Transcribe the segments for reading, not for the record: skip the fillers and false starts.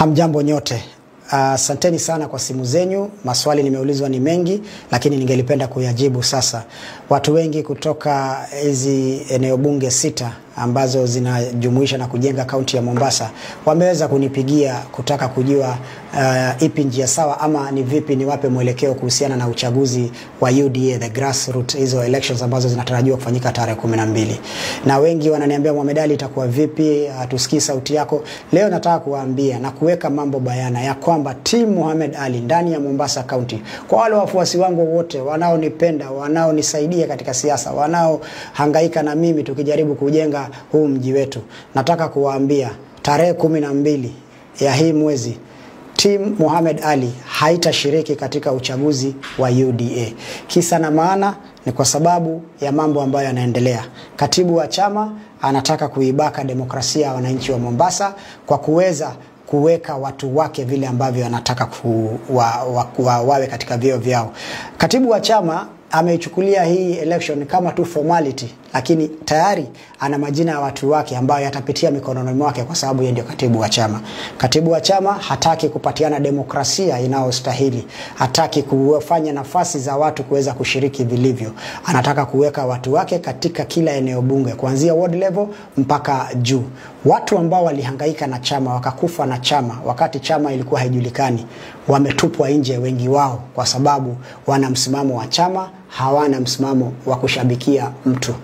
Hamjambo nyote. Asanteni sana kwa simu zenyu. Maswali nimeulizwa ni mengi, lakini ningelipenda kuyajibu sasa. Watu wengi kutoka hizi eneo bunge 6 ambazo zinajumuisha na kujenga kaunti ya Mombasa wameweza kunipigia kutaka kujua ipi njia sawa ama ni vipi niwape mwelekeo kuhusiana na uchaguzi wa UDA, the grassroots, hizo elections ambazo zinatarajiwa kufanyika tarehe 12. Na wengi wananiambia Mohamed Ali itakuwa vipi, tusikii sauti yako. Leo nataka kuwaambia na kuweka mambo bayana ya kwamba team Mohamed Ali ndani ya Mombasa County, kwa wale wafuasi wangu wote wanaonipenda, wanaonisaidia katika siasa, wanaohangaika na mimi tukijaribu kujenga huu mji wetu, nataka kuwaambia tarehe 12 ya hii mwezi team Mohamed Ali haitashiriki katika uchaguzi wa UDA. Kisa na maana ni kwa sababu ya mambo ambayo yanaendelea. Katibu wa chama anataka kuibaka demokrasia ya wananchi wa Mombasa kwa kuweza kuweka watu wake vile ambavyo anataka wawe katika vyeo vyao. Katibu wa chama ameichukulia hii election kama tu formality, lakini tayari ana majina ya watu wake ambayo yatapitia mikononi mwake kwa sababu yeye ndio katibu wa chama. Katibu wa chama hataki kupatiana demokrasia inayostahili. Hataki kufanya nafasi za watu kuweza kushiriki vilivyo. Anataka kuweka watu wake katika kila eneo bunge kuanzia ward level mpaka juu. Watu ambao walihangaika na chama, wakakufa na chama wakati chama ilikuwa haijulikani, wametupwa nje wengi wao kwa sababu wana msimamo wa chama, hawana msimamo wa kushabikia mtu.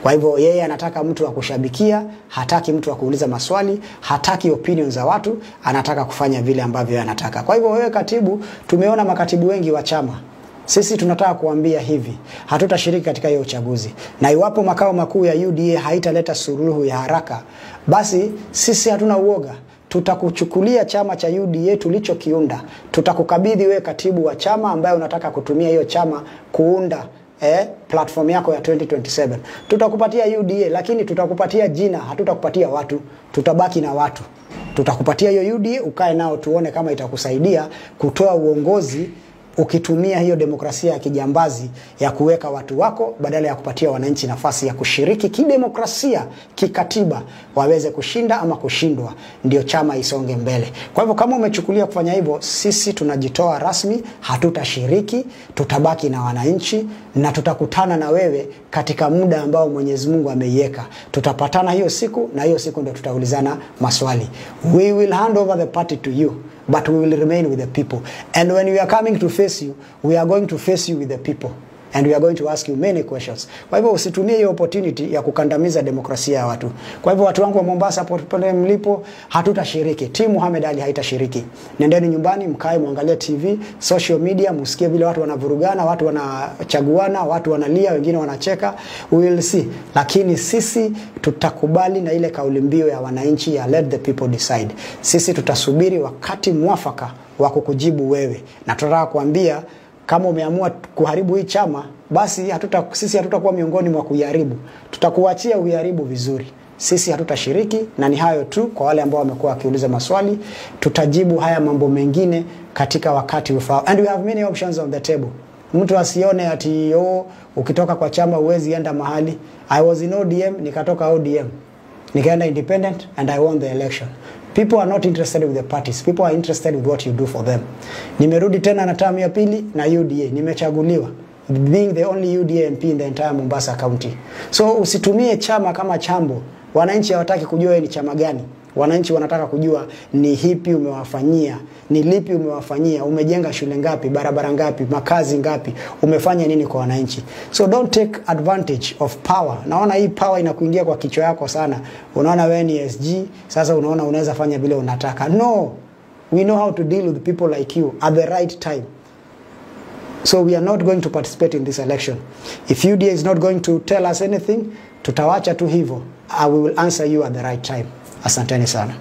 Kwa hivyo yeye anataka mtu wa kushabikia, hataki mtu wa kuuliza maswali, hataki opinions za watu, anataka kufanya vile ambavyo anataka. Kwa hivyo wewe katibu, tumeona makatibu wengi wa chama. Sisi tunataka kuambia hivi, hatutashiriki katika hiyo uchaguzi. Na iwapo makao makuu ya UDA haitaleta suluhu ya haraka, basi sisi hatuna uoga. Tutakuchukulia chama cha UDA tulichokiunda. Tutakukabidhi wewe katibu wa chama ambaye unataka kutumia hiyo chama kuunda platform yako ya 2027. Tutakupatia UDA, lakini tutakupatia jina, hatutakupatia watu. Tutabaki na watu. Tutakupatia hiyo UDA, ukae nao tuone kama itakusaidia kutoa uongozi ukitumia hiyo demokrasia ya kijambazi ya kuweka watu wako badala ya kupatia wananchi nafasi ya kushiriki kidemokrasia, kikatiba, waweze kushinda ama kushindwa, ndio chama isonge mbele. Kwa hivyo kama umechukulia kufanya hivyo, sisi tunajitoa rasmi, hatutashiriki, tutabaki na wananchi na tutakutana na wewe katika muda ambao Mwenyezi Mungu ameiweka. Tutapatana hiyo siku na hiyo siku ndio tutaulizana maswali. We will hand over the party to you, but we will remain with the people. And when we are coming to face you, we are going to face you with the people. And we are going to ask you many questions. Kwa hivyo usitumie hiyo opportunity ya kukandamiza demokrasia ya watu. Kwa hivyo watu wangu wa Mombasa popote mlipo, hatutashiriki. Team Mohamed Ali haitashiriki. Nendeni nyumbani, mkae muangalie TV, social media, msikie vile watu wanavurugana, watu wanachaguana, watu wanalia, wengine wanacheka. We will see. Lakini sisi tutakubali na ile kauli mbiu ya wananchi ya let the people decide. Sisi tutasubiri wakati mwafaka wa kukujibu wewe. Na tunataka kuambia kama umeamua kuharibu hii chama, basi sisi hatutakuwa miongoni mwa kuiharibu. Tutakuachia uiharibu vizuri. Sisi hatutashiriki, na ni hayo tu kwa wale ambao wamekuwa wakiuliza maswali. Tutajibu haya mambo mengine katika wakati ufao. And we have many options on the table. Mtu asione ati ukitoka kwa chama huwezi enda mahali. I was in ODM, nikatoka ODM. Nikaenda independent and I won the election. People are not interested with the parties. People are interested with what you do for them. Nimerudi tena na term ya pili na UDA. Nimechaguliwa, being the only UDA MP in the entire Mombasa County. So usitumie chama kama chambo. Wananchi hawataki kujua ni chama gani. Wananchi wanataka kujua ni hipi umewafanyia, ni lipi umewafanyia, umejenga shule ngapi, barabara ngapi, makazi ngapi, umefanya nini kwa wananchi. So don't take advantage of power. Naona hii power inakuingia kwa kichwa yako sana. Unaona wewe ni SG, sasa unaona unaweza fanya vile unataka. No. We know how to deal with people like you at the right time. So we are not going to participate in this election. If UDA is not going to tell us anything, tutawacha tu hivyo. I will answer you at the right time. Asanteni sana.